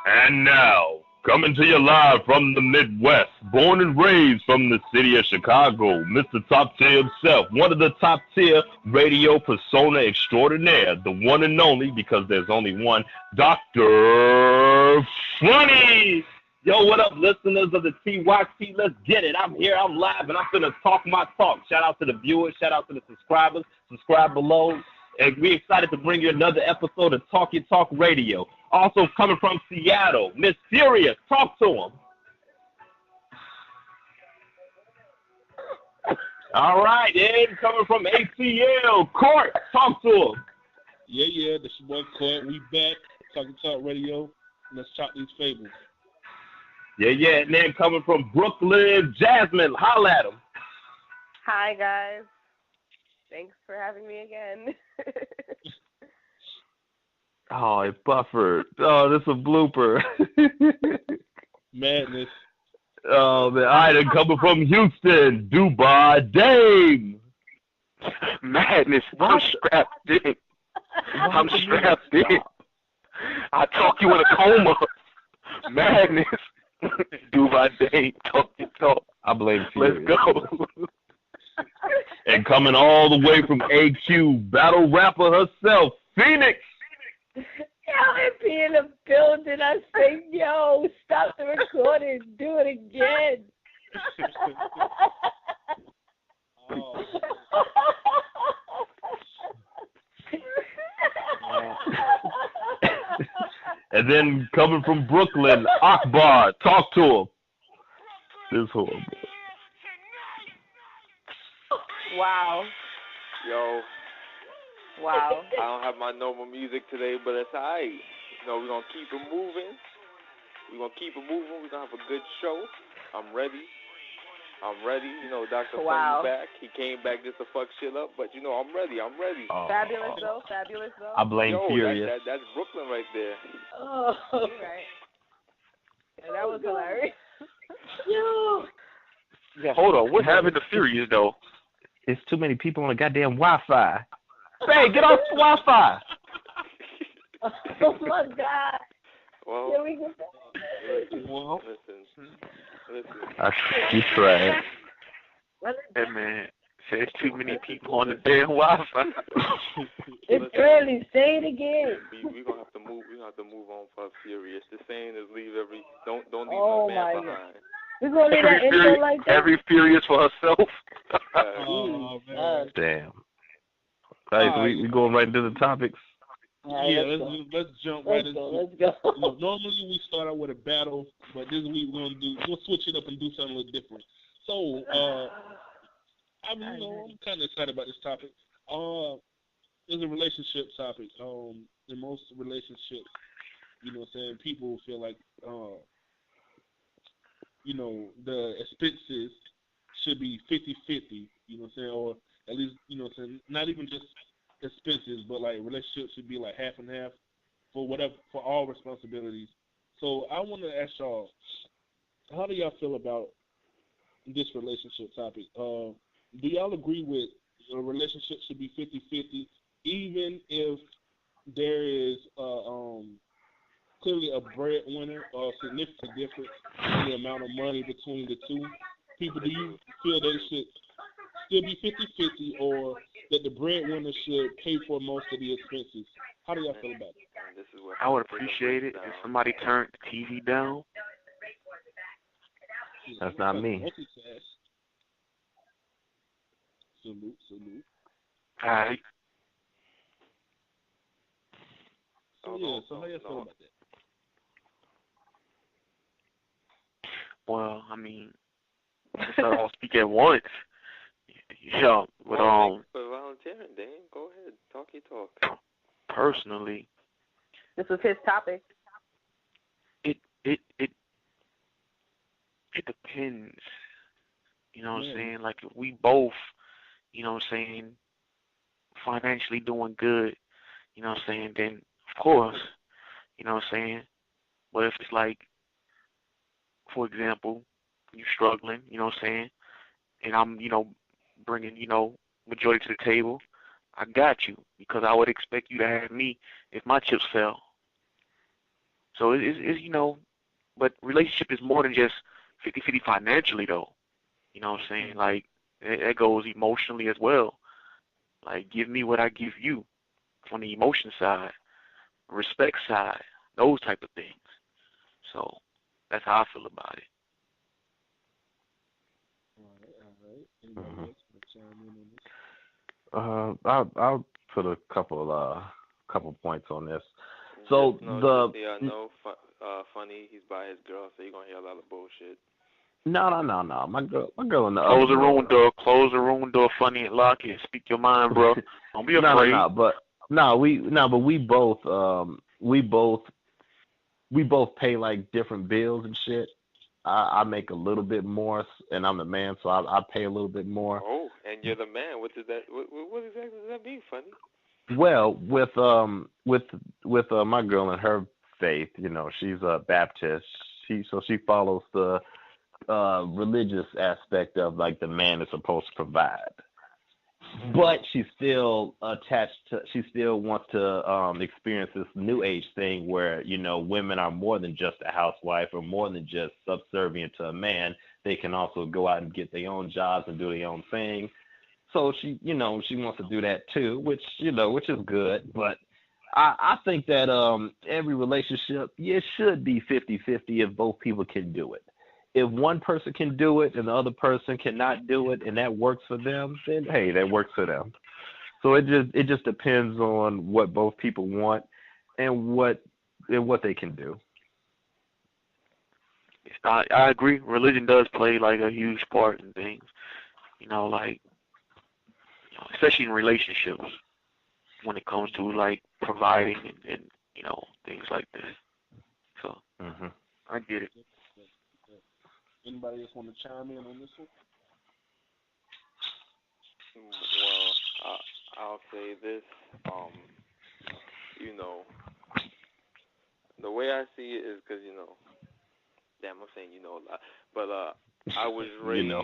And now, coming to you live from the Midwest, born and raised from the city of Chicago, Mr. Top Tier himself, one of the top tier radio persona extraordinaire, the one and only, because there's only one, Dr. Funny. Yo, what up, listeners of the TYT? Let's get it. I'm here, I'm live, and I'm finna talk my talk. Shout out to the viewers, shout out to the subscribers. Subscribe below. And we're excited to bring you another episode of Talk Your Talk Radio. Also coming from Seattle, Miss Furious. Talk to him. All right, and coming from ATL, Court. Talk to him. Yeah, this is one Court. We back. Talk Your Talk Radio. Let's chop these fables. Yeah, and then coming from Brooklyn, Jasmine. Holla at him. Hi, guys. Thanks for having me again. Oh, it buffered. Oh, this is a blooper. Madness. Oh, man. All right, and coming from Houston, Dubai, Dame. Madness. I'm strapped in. I'm strapped in. I talk you in a coma. Madness. Dubai, Dame. Talk your talk. I blame you. Let's go. And coming all the way from AQ, battle rapper herself, Phoenix. Yo, it be in the building. I say, yo, stop the recording. Do it again. Oh. And then coming from Brooklyn, Akbar. Talk to him. This is horrible. Wow. Yo. Wow. I don't have my normal music today, but it's alright. You know, we're going to keep it moving. We're going to keep it moving. We're going to have a good show. I'm ready. You know, Dr. Wow. Funny back. He came back just to fuck shit up, but, you know, I'm ready. Oh, Fabulous, though. I blame Yo, Furious. that's Brooklyn right there. Oh, right. Yeah, that was hilarious. Yo. Yeah, hold on. What happened to Furious, though? It's too many people on the goddamn Wi-Fi. Hey, get off the Wi-Fi. Oh, my God. Well, Here we go. listen. You tried. Hey, man. There's too many people on the damn Wi-Fi. It's early. Say it again. We're gonna have to move. We're gonna have to move on for Furious. The saying is don't leave Oh, no my man God. behind. We're going to leave that intro like that? Every Furious for herself. Oh, man. Damn. All right, so we going right into the topics. Yeah, let's jump right into it. Let's go. You know, normally we start out with a battle, but this week we'll switch it up and do something a little different. So, I'm kind of excited about this topic. It's a relationship topic. In most relationships, you know what I'm saying, people feel like, you know, the expenses should be 50-50, you know what I'm saying, or at least, you know what I'm saying, not even just expenses, but like relationships should be like half and half for all responsibilities. So I want to ask y'all, how do y'all feel about this relationship topic? Do y'all agree with a relationship should be 50-50, even if there is clearly a breadwinner or a significant difference in the amount of money between the two people? Do you feel they should still be 50-50, or that the breadwinner should pay for most of the expenses? How do y'all feel about it? I would appreciate it if somebody turned the TV down. That's not me. Salute. All right. So how y'all feel about that? Well, I mean, let's not all speak at once. Yeah, but Thanks for volunteering, Dane. Go ahead, talk your talk. Personally, This was his topic. it depends. You know what I'm saying? Like if we both, you know what I'm saying, financially doing good, you know what I'm saying, then of course, you know what I'm saying. But if it's like, for example, you struggling, you know what I'm saying, and I'm, you know, bringing, you know, majority to the table, I got you, because I would expect you to have me if my chips fell. So it's but relationship is more than just 50-50 financially, though. You know what I'm saying? Like, it goes emotionally as well. Like, give me what I give you on the emotion side, respect side, those type of things. So that's how I feel about it. All right. Anybody else want to chime in on this? I'll put a couple points on this. So no, funny. He's by his girl, so you're gonna hear a lot of bullshit. No. My girl in the Close the room door, funny, and lock it. Speak your mind, bro. Don't be afraid. But we both pay like different bills and shit. I make a little bit more, and I'm the man, so I pay a little bit more. Oh, and you're the man. What does that? What exactly does that mean, funny? Well, with my girl and her faith, she's a Baptist. She follows the religious aspect of like the man is supposed to provide. But she's still she still wants to experience this new age thing where, women are more than just a housewife or more than just subservient to a man. They can also go out and get their own jobs and do their own thing. So she wants to do that too, which is good. But I think that every relationship, it should be 50-50 if both people can do it. If one person can do it and the other person cannot do it and that works for them, then hey, that works for them. So it just depends on what both people want and what they can do. I agree. Religion does play like a huge part in things. Especially in relationships when it comes to like providing and things like this. So I get it. Anybody else want to chime in on this one? Well, I'll say this. The way I see it is because damn, I'm saying a lot, but I was raised.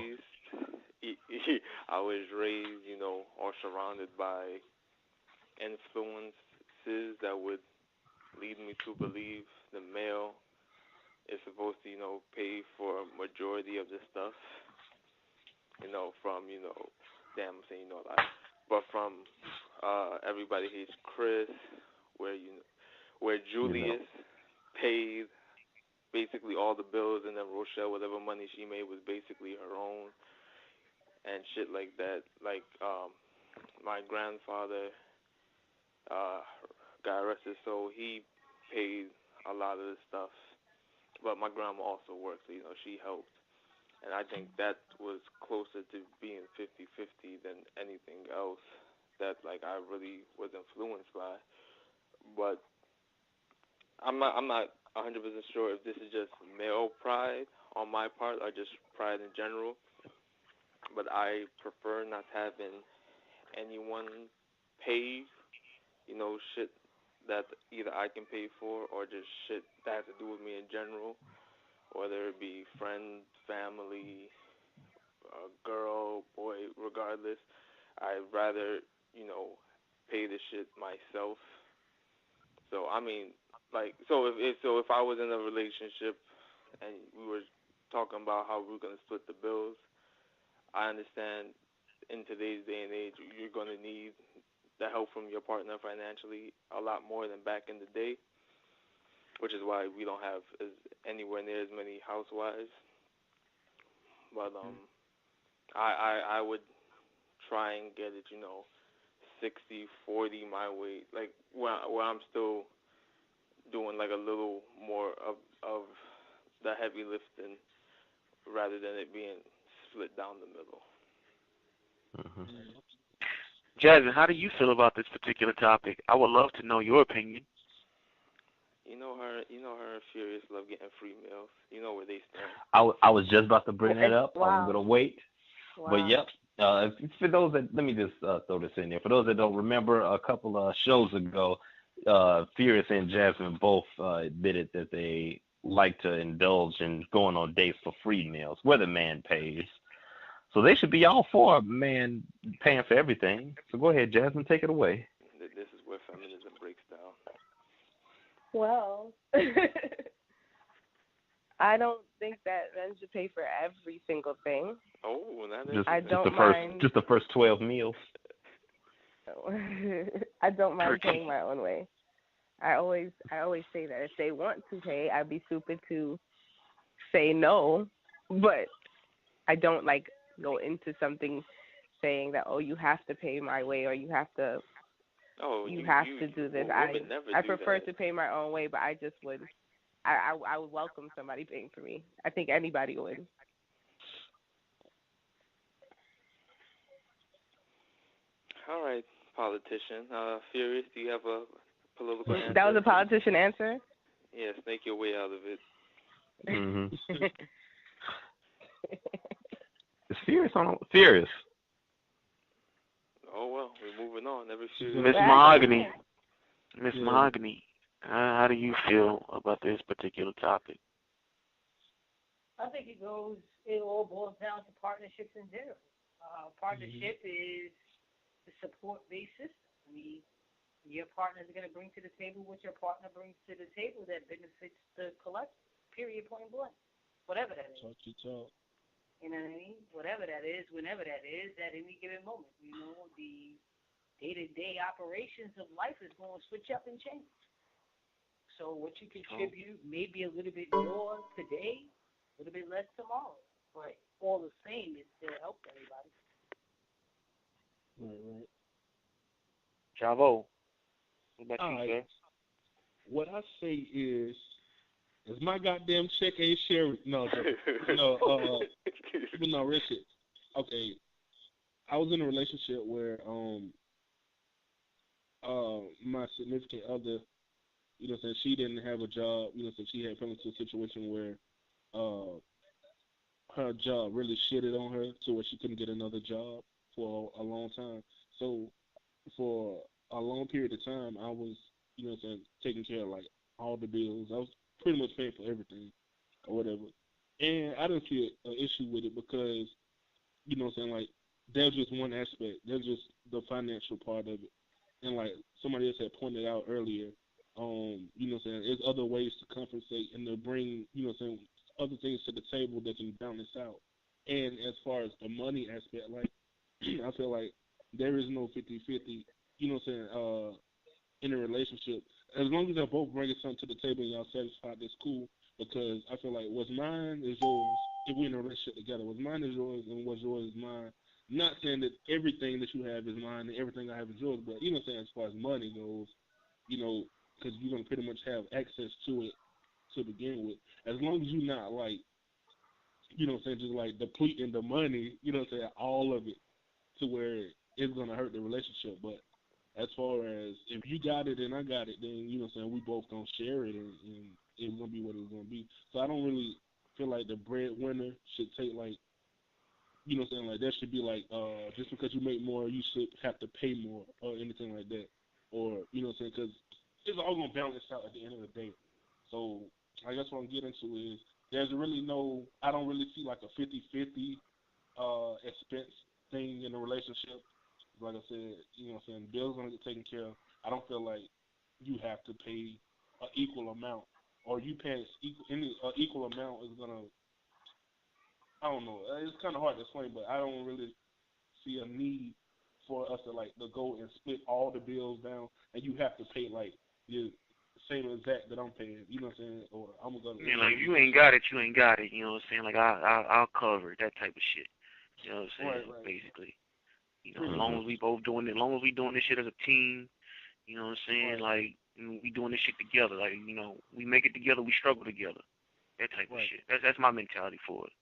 I was raised, or surrounded by influences that would lead me to believe the male is supposed to, pay for a majority of the stuff, from, damn, I'm saying a lot, but from Everybody Hates Chris, where Julius paid basically all the bills, and then Rochelle, whatever money she made was basically her own, and shit like that. Like, my grandfather, God rest his soul, he paid a lot of the stuff, but my grandma also worked, so, she helped. And I think that was closer to being 50-50 than anything else that, like, I really was influenced by. But I'm not 100% sure if this is just male pride on my part or just pride in general. But I prefer not having anyone pay, shit that either I can pay for or just shit that has to do with me in general, whether it be friends, family, girl, boy, regardless. I'd rather, pay the shit myself. So I mean, like, so if I was in a relationship and we were talking about how we were gonna split the bills, I understand in today's day and age you're gonna need the help from your partner financially a lot more than back in the day, which is why we don't have anywhere near as many housewives. But I would try and get it, 60-40 my way, like where I'm still doing like a little more of the heavy lifting rather than it being split down the middle. Jasmine, how do you feel about this particular topic? I would love to know your opinion. Her and Furious love getting free meals. You know where they stand. I was just about to bring that up. Wow. I'm gonna wait. Wow. But yep. For those that, let me just throw this in there. For those that don't remember, a couple of shows ago, Furious and Jasmine both admitted that they like to indulge in going on dates for free meals, where the man pays. So they should be all for a man paying for everything. So go ahead, Jasmine, take it away. This is where feminism breaks down. Well, I don't think that men should pay for every single thing. Oh, that is. I don't mind. Just the first 12 meals. I don't mind paying my own way. I always say that if they want to pay, I'd be stupid to say no. But I don't like go into something saying that, oh, you have to pay my way, or you have to. Oh, you have to do this. I prefer that. to pay my own way, but I just would. I would welcome somebody paying for me. I think anybody would. All right, politician. Furious, do you have a political answer? That was a politician answer? Yes, make your way out of it. Mm-hmm. It's Furious. Oh, well, we're moving on. Miss Mahogany. Miss Mahogany, how do you feel about this particular topic? I think it all boils down to partnerships in general. Partnership is the support-based system. Your partner is going to bring to the table what your partner brings to the table that benefits the collective, period, point blank. Whatever that is. Talk your talk. You know what I mean? Whatever that is, whenever that is, at any given moment. You know, the day-to-day operations of life is going to switch up and change. So what you contribute may be a little bit more today, a little bit less tomorrow. But all the same, it still helps everybody. Right. Chavo, what about you, sir? What I say is my goddamn check ain't sharing. No, real shit. Okay, I was in a relationship where my significant other, she didn't have a job. She had come into a situation where her job really shitted on her to where she couldn't get another job for a long time. So for a long period of time, I was, taking care of like all the bills. I was pretty much paying for everything or whatever. And I didn't see an issue with it because, like there's just one aspect. There's just the financial part of it. And like somebody else had pointed out earlier, there's other ways to compensate and to bring, other things to the table that can balance out. And as far as the money aspect, like I feel like there is no 50-50, in a relationship. As long as they're both bringing something to the table and y'all satisfied, that's cool. Because I feel like what's mine is yours. If we're in a relationship together, what's mine is yours and what's yours is mine. Not saying that everything that you have is mine and everything I have is yours, but as far as money goes, because you're gonna pretty much have access to it to begin with. As long as you're not like, just like depleting the money, all of it to where it's gonna hurt the relationship. But as far as if you got it and I got it, then we both gonna share it and it's gonna be what it's gonna be. So I don't really feel like the breadwinner should take like, like that should be like just because you make more you should have to pay more or anything like that, or because it's all gonna balance out at the end of the day. So I guess what I'm getting to is there's really I don't really see like a 50-50 expense thing in a relationship. Like I said, bills gonna get taken care of. I don't feel like you have to pay an equal amount, or you pay equal amount is gonna. I don't know. It's kind of hard to explain, but I don't really see a need for us to go and split all the bills down, and you have to pay like the same exact that I'm paying. You know what I'm saying? Or I'm gonna. Yeah, like if you ain't got it, you ain't got it. You know what I'm saying? Like I'll cover it, that type of shit. You know what I'm saying? Right. Basically. As long as we both doing it, as long as we doing this shit as a team, you know what I'm saying? Right. Like, we doing this shit together. Like, we make it together, we struggle together. That type of shit. That's my mentality for it.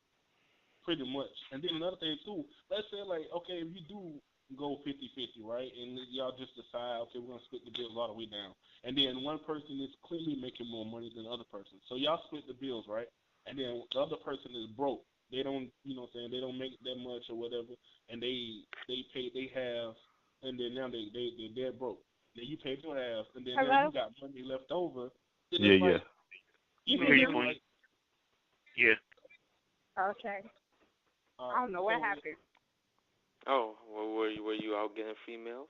Pretty much. And then another thing too, let's say like, okay, if you do go 50-50, right, and y'all just decide, okay, we're gonna split the bills all the way down, and then one person is clearly making more money than the other person, so y'all split the bills, right, and then the other person is broke. They don't, they don't make that much or whatever, and they half, and then now they're broke. Then you pay your half, and then now you got money left over. Yeah. Yeah. Okay. I don't know what happened. Oh, well, were you out getting females?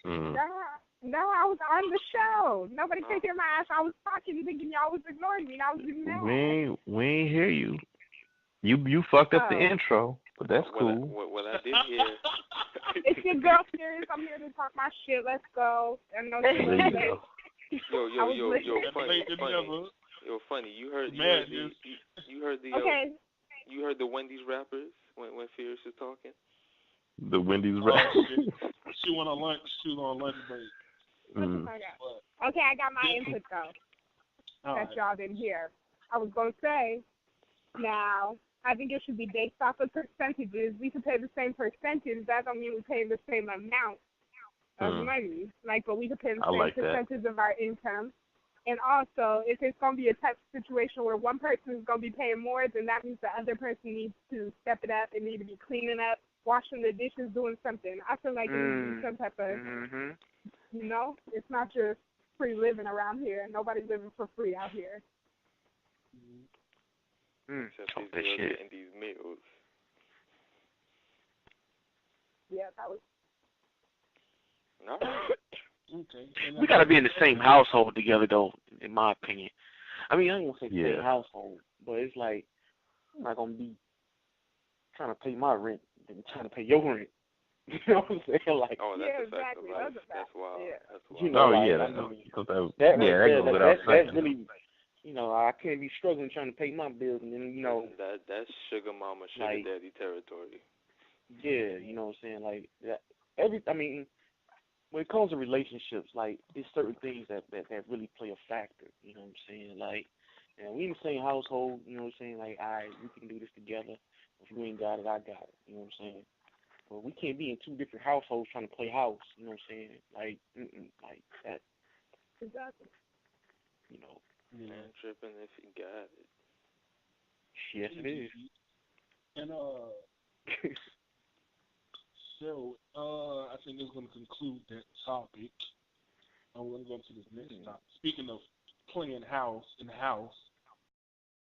Nah, No, I was on the show. Nobody could hear my ass. I was talking, thinking y'all was ignoring me, and I was getting mad. We ain't hear you. You fucked up the intro, but that's cool. What I did hear. It's your girl Furious. I'm here to talk my shit. Let's go. And no shit. Funny. You heard the okay. You heard the Wendy's rappers when Furious was talking. The Wendy's rappers. She went on lunch. She was on lunch break. Okay, I got my input though. That y'all didn't hear. I was gonna say, now I think it should be based off of percentages. We could pay the same percentage. That don't mean we pay the same amount of money. But we could pay the same percentage of our income. And also, if it's going to be a type of situation where one person is going to be paying more, then that means the other person needs to step it up and need to be cleaning up, washing the dishes, doing something. I feel like it needs to be some type of, it's not just free living around here. Nobody's living for free out here. Except these girls getting these meals. Yeah, that was. No. Okay. We gotta be in the same household together, though, in my opinion. I mean, I don't want to say same household, but it's like I'm not gonna be trying to pay my rent and trying to pay your rent. You know what I'm saying? Like, that's a fact of life. That's wild. That's wild. You know, that's really. I can't be struggling trying to pay my bills, and then that's sugar mama, sugar daddy territory. Yeah, you know what I'm saying? Like that. When it comes to relationships, like there's certain things that really play a factor. You know what I'm saying? Like, we in the same household. You know what I'm saying? Like, we can do this together. If you ain't got it, I got it. You know what I'm saying? But we can't be in two different households trying to play house. You know what I'm saying? Like that. Exactly. Man, tripping if you got it. Yes, it is. And so I think it's going to conclude that topic. I'm going to go to this next topic. Speaking of playing house in the house,